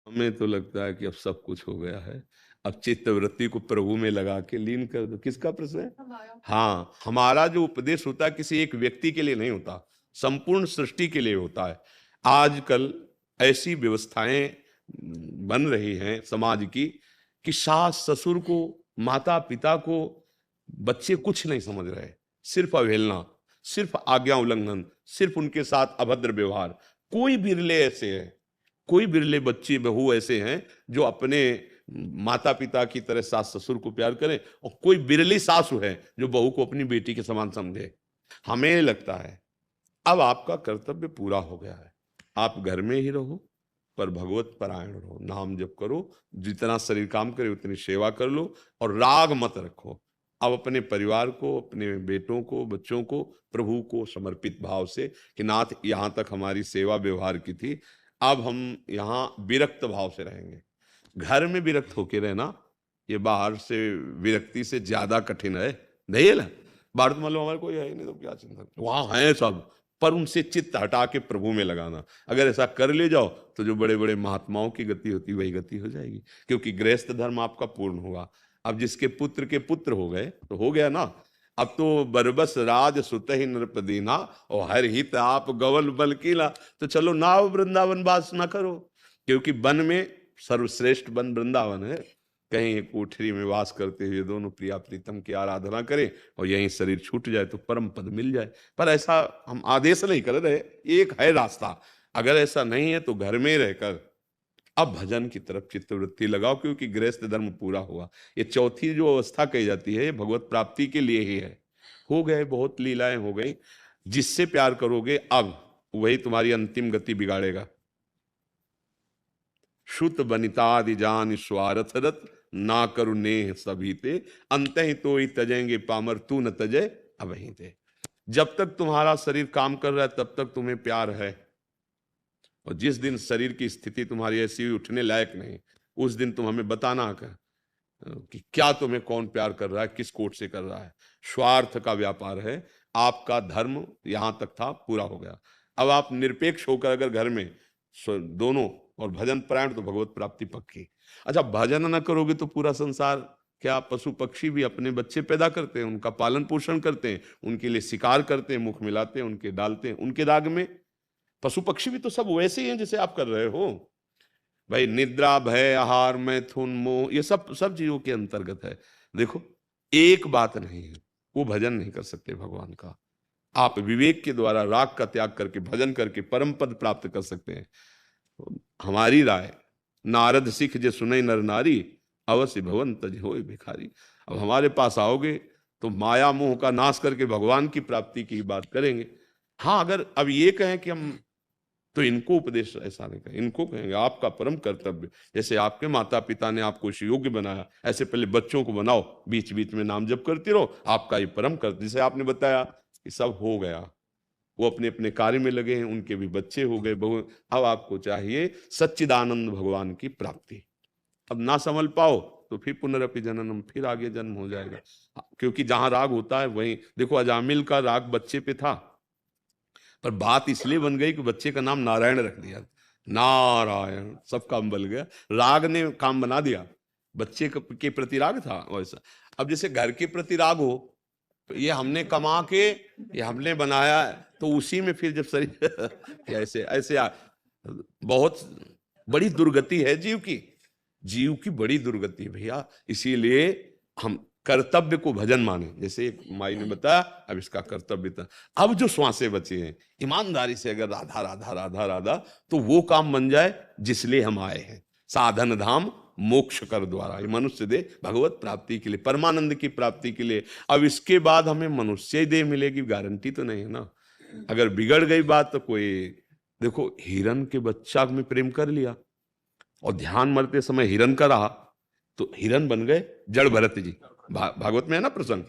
हमें तो लगता है कि अब सब कुछ हो गया है। अब चित्त वृत्ति को प्रभु में लगा के लीन कर दो। किसका प्रश्न है? हाँ, हमारा जो उपदेश होता है किसी एक व्यक्ति के लिए नहीं होता, संपूर्ण सृष्टि के लिए होता है। आजकल ऐसी व्यवस्थाएं बन रही हैं समाज की कि सास ससुर को, माता पिता को बच्चे कुछ नहीं समझ रहे, सिर्फ अवहेलना, सिर्फ आज्ञा उल्लंघन, सिर्फ उनके साथ अभद्र व्यवहार। कोई बिरले ऐसे हैं, कोई बिरले बच्चे बहू ऐसे हैं जो अपने माता पिता की तरह सास ससुर को प्यार करें, और कोई बिरली सासु है जो बहू को अपनी बेटी के समान समझे। हमें लगता है अब आपका कर्तव्य पूरा हो गया है, आप घर में ही रहो पर भगवत परायण रहो, नाम जप करो, जितना शरीर काम करे उतनी सेवा कर लो, और राग मत रखो। अब अपने परिवार को, अपने बेटों को, बच्चों को प्रभु को समर्पित भाव से कि नाथ यहाँ तक हमारी सेवा व्यवहार की थी, अब हम यहाँ विरक्त भाव से रहेंगे। घर में विरक्त होके रहना ये बाहर से विरक्ति से ज्यादा कठिन है। नहीं है ना? बाहर तो मतलब हमारे कोई है ही नहीं तो क्या चिंता, वहां है सब, पर उनसे चित्त हटा के प्रभु में लगाना। अगर ऐसा कर ले जाओ तो जो बड़े बड़े महात्माओं की गति होती वही गति हो जाएगी, क्योंकि गृहस्थ धर्म आपका पूर्ण होगा। अब जिसके पुत्र के पुत्र हो गए तो हो गया ना। अब तो बरबस राज सुत ही नृपदीना और हर हित आप गवल बल कीला। तो चलो नाव वृंदावन वास ना करो, क्योंकि वन में सर्वश्रेष्ठ वन वृंदावन है। कहीं एक कोठरी में वास करते हुए दोनों प्रिया प्रीतम की आराधना करें और यहीं शरीर छूट जाए तो परम पद मिल जाए। पर ऐसा हम आदेश नहीं कर रहे, एक है रास्ता। अगर ऐसा नहीं है तो घर में रहकर अब भजन की तरफ चित्तवृत्ति लगाओ, क्योंकि गृहस्थ धर्म पूरा हुआ। ये चौथी जो अवस्था कही जाती है ये भगवत प्राप्ति के लिए ही है। हो गए, बहुत लीलाएं हो गई। जिससे प्यार करोगे अब वही तुम्हारी अंतिम गति बिगाड़ेगा। श्रुत बनितादि जान स्वार्थ रत ना करु नेह सभी ते अंत ही तो ही तजेंगे पामर तू न तजे अबही ते। जब तक तुम्हारा शरीर काम कर रहा है तब तक तुम्हें प्यार है, और जिस दिन शरीर की स्थिति तुम्हारी ऐसी हुई उठने लायक नहीं, उस दिन तुम हमें बताना कि क्या तुम्हें कौन प्यार कर रहा है, किस कोट से कर रहा है। स्वार्थ का व्यापार है। आपका धर्म यहां तक था, पूरा हो गया। अब आप निरपेक्ष होकर अगर घर में दोनों और भजन परायण तो भगवत प्राप्ति पक्की। अच्छा, भजन ना करोगे तो पूरा संसार क्या, पशु पक्षी भी अपने बच्चे पैदा करते हैं, उनका पालन पोषण करते हैं, उनके लिए शिकार करते हैं, मुख मिलाते हैं, उनके डालते हैं, उनके दाग में। पशु पक्षी भी तो सब वैसे ही हैं जैसे आप कर रहे हो भाई। निद्रा, भय, आहार, मैथुन, मोह, ये सब सब चीजों के अंतर्गत है। देखो, एक बात नहीं है, वो भजन नहीं कर सकते भगवान का। आप विवेक के द्वारा राग का त्याग करके भजन करके परम पद प्राप्त कर सकते हैं। हमारी राय, नारद सिख जे सुने नर नारी अवश्य भवन तज होए भिखारी। अब हमारे पास आओगे तो माया मोह का नाश करके भगवान की प्राप्ति की बात करेंगे। हाँ, अगर अब ये कहें कि हम, तो इनको उपदेश ऐसा नहीं कहें, इनको कहेंगे आपका परम कर्तव्य, जैसे आपके माता पिता ने आपको इस योग्य बनाया ऐसे पहले बच्चों को बनाओ, बीच बीच में नाम जप करते रहो, आपका ये परम कर्तव्य। जैसे आपने बताया कि सब हो गया, वो अपने अपने कार्य में लगे हैं, उनके भी बच्चे हो गए, बहु। अब आपको चाहिए सच्चिदानंद भगवान की प्राप्ति। अब ना संभल पाओ तो फिर पुनरपि जननम, फिर आगे जन्म हो जाएगा। क्योंकि जहां राग होता है वहीं, देखो अजामिल का राग बच्चे पे था, पर बात इसलिए बन गई कि बच्चे का नाम नारायण रख दिया। नारायण, सब काम बन गया, राग ने काम बना दिया। बच्चे के प्रति राग था वैसा। अब जैसे घर के प्रति राग हो, तो ये हमने कमा के, ये हमने बनाया, तो उसी में फिर जब शरीर ऐसे ऐसे बहुत बड़ी दुर्गति है जीव की, जीव की बड़ी दुर्गति है भैया। इसीलिए हम कर्तव्य को भजन माने, जैसे एक माई ने बताया, अब इसका कर्तव्य था। अब जो श्वासें बची हैं, ईमानदारी से अगर राधा राधा राधा राधा, तो वो काम बन जाए जिसलिए हम आए हैं। साधन धाम मोक्ष कर द्वारा, ये मनुष्य दे भगवत प्राप्ति के लिए, परमानंद की प्राप्ति के लिए। अब इसके बाद हमें मनुष्य दे मिलेगी, गारंटी तो नहीं है ना। अगर बिगड़ गई बात तो कोई, देखो हिरन के बच्चा में प्रेम कर लिया और ध्यान मरते समय हिरन का रहा, तो हिरन बन गए जड़ भरत जी। भागवत में है ना प्रसंग।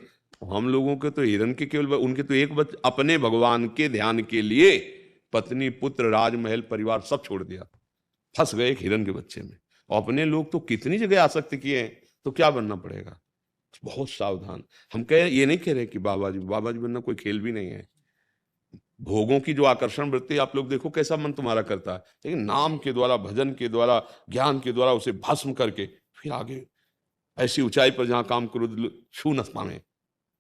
हम लोगों के तो हिरन के केवल, उनके तो एक बच्चे अपने भगवान के ध्यान के लिए पत्नी पुत्र राजमहल परिवार सब छोड़ दिया, फंस गए एक हिरन के बच्चे में। और अपने लोग तो कितनी जगह आसक्त किए हैं, तो क्या बनना पड़ेगा। बहुत सावधान। हम कह ये नहीं कह रहे कि बाबा जी बनना कोई खेल भी नहीं है। भोगों की जो आकर्षण वृत्ति, आप लोग देखो कैसा मन तुम्हारा करता है, लेकिन नाम के द्वारा, भजन के द्वारा, ज्ञान के द्वारा उसे भस्म करके फिर आगे ऐसी ऊंचाई पर जहां काम क्रोध छू न पाए,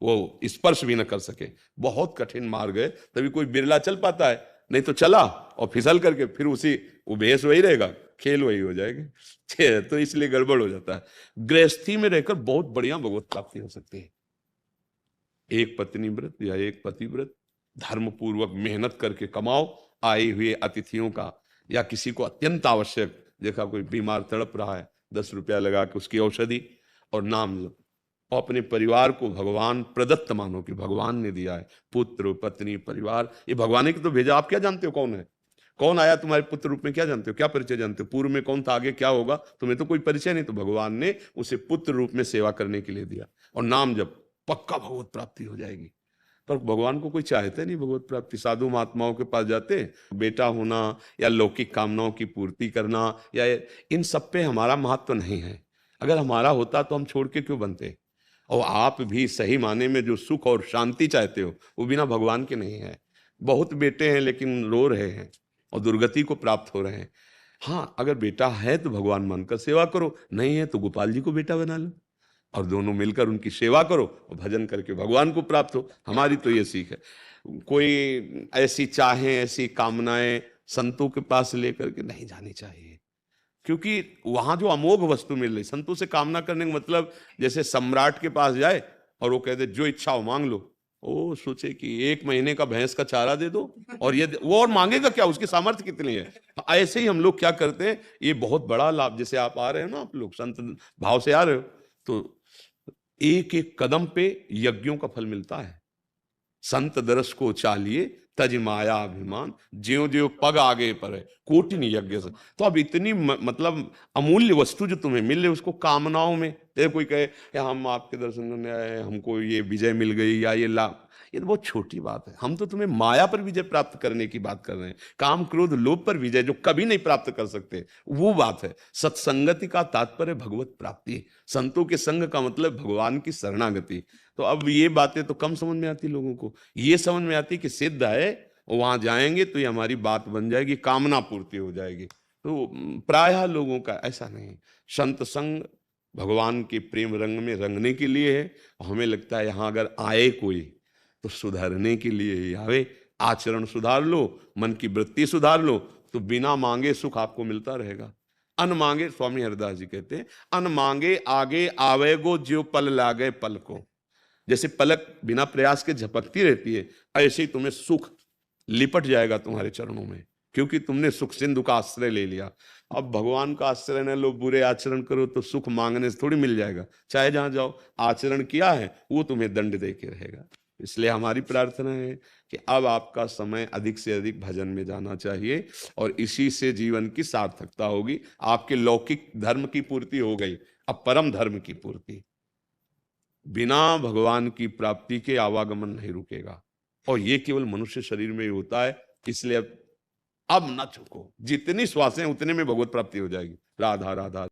वो स्पर्श भी न कर सके। बहुत कठिन मार्ग है, तभी कोई बिरला चल पाता है, नहीं तो चला और फिसल करके फिर उसी वो भेष वही रहेगा, खेल वही हो जाएगा। तो इसलिए गड़बड़ हो जाता है। गृहस्थी में रहकर बहुत बढ़िया भगवत प्राप्ति हो सकती है। एक पत्नी व्रत या एक पति व्रत, धर्म पूर्वक मेहनत करके कमाओ, आए हुए अतिथियों का, या किसी को अत्यंत आवश्यक, देखा कोई बीमार तड़प रहा है, 10 रुपया लगा के उसकी औषधि और नाम लो, और अपने परिवार को भगवान प्रदत्त मानो कि भगवान ने दिया है, पुत्र पत्नी परिवार, ये भगवान ने तो भेजा। आप क्या जानते हो कौन है, कौन आया तुम्हारे पुत्र रूप में, क्या जानते हो, क्या परिचय जानते हो, पूर्व में कौन था, आगे क्या होगा, तुम्हें तो कोई परिचय नहीं। तो भगवान ने उसे पुत्र रूप में सेवा करने के लिए दिया, और नाम जब पक्का भगवत प्राप्ति हो जाएगी। पर भगवान को कोई चाहते नहीं भगवत प्राप्ति। साधु महात्माओं के पास जाते, बेटा होना या लौकिक कामनाओं की पूर्ति करना, या इन सब पे हमारा महत्व नहीं है। अगर हमारा होता तो हम छोड़ के क्यों बनते। और आप भी सही माने में जो सुख और शांति चाहते हो वो बिना भगवान के नहीं है। बहुत बेटे हैं लेकिन रो रहे हैं और दुर्गति को प्राप्त हो रहे हैं। हाँ, अगर बेटा है तो भगवान मानकर सेवा करो, नहीं है तो गोपाल जी को बेटा बना लो और दोनों मिलकर उनकी सेवा करो और भजन करके भगवान को प्राप्त हो। हमारी तो ये सीख है। कोई ऐसी चाहें, ऐसी कामनाएं संतों के पास लेकर के नहीं जानी चाहिए, क्योंकि वहां जो अमोघ वस्तु मिल रही, संतों से कामना करने का मतलब जैसे सम्राट के पास जाए और वो कह दे जो इच्छा हो मांग लो, ओ सोचे कि 1 महीने का भैंस का चारा दे दो, और ये वो और मांगेगा क्या, उसकी सामर्थ्य कितनी है। ऐसे ही हम लोग क्या करते हैं, ये बहुत बड़ा लाभ, जैसे आप आ रहे हो ना, आप लोग संत भाव से आ रहे हो, तो एक एक कदम पे यज्ञों का फल मिलता है। संत दरस को चालिए तज माया अभिमान, ज्यो ज्यो पग आगे पर है कोटिन यज्ञ से। तो अब इतनी मतलब अमूल्य वस्तु जो तुम्हें मिल रही, उसको कामनाओं में, कोई कहे हम आपके दर्शन करने आए, हमको ये विजय मिल गई या ये लाभ, ये तो बहुत छोटी बात है। हम तो तुम्हें माया पर विजय प्राप्त करने की बात कर रहे हैं, काम क्रोध लोभ पर विजय जो कभी नहीं प्राप्त कर सकते, वो बात है। सत्संगति का तात्पर्य भगवत प्राप्ति, संतों के संग का मतलब भगवान की शरणागति। तो अब ये बातें तो कम समझ में आती लोगों को, ये समझ में आती कि सिद्ध है, वहां जाएंगे तो ये हमारी बात बन जाएगी, कामना पूर्ति हो जाएगी। तो प्रायः लोगों का ऐसा नहीं। संत संग भगवान के प्रेम रंग में रंगने के लिए है, और हमें लगता है यहाँ अगर आए कोई तो सुधारने के लिए ही आवे। आचरण सुधार लो, मन की वृत्ति सुधार लो, तो बिना मांगे सुख आपको मिलता रहेगा। अन मांगे, स्वामी हरिदास जी कहते हैं, अन मांगे आगे आवेगो ज्यो पल लागे पल को। जैसे पलक बिना प्रयास के झपकती रहती है, ऐसे ही तुम्हें सुख लिपट जाएगा तुम्हारे चरणों में, क्योंकि तुमने सुख सिंधु का आश्रय ले लिया। अब भगवान का आश्रय न लो, बुरे आचरण करो तो सुख मांगने से थोड़ी मिल जाएगा। चाहे जहां जाओ, आचरण किया है वो तुम्हें दंड दे के रहेगा। इसलिए हमारी प्रार्थना है कि अब आपका समय अधिक से अधिक भजन में जाना चाहिए, और इसी से जीवन की सार्थकता होगी। आपके लौकिक धर्म की पूर्ति हो गई, अब परम धर्म की पूर्ति। बिना भगवान की प्राप्ति के आवागमन नहीं रुकेगा, और ये केवल मनुष्य शरीर में ही होता है। इसलिए अब न चुको, जितनी श्वासें उतने में भगवत प्राप्ति हो जाएगी। राधा राधा।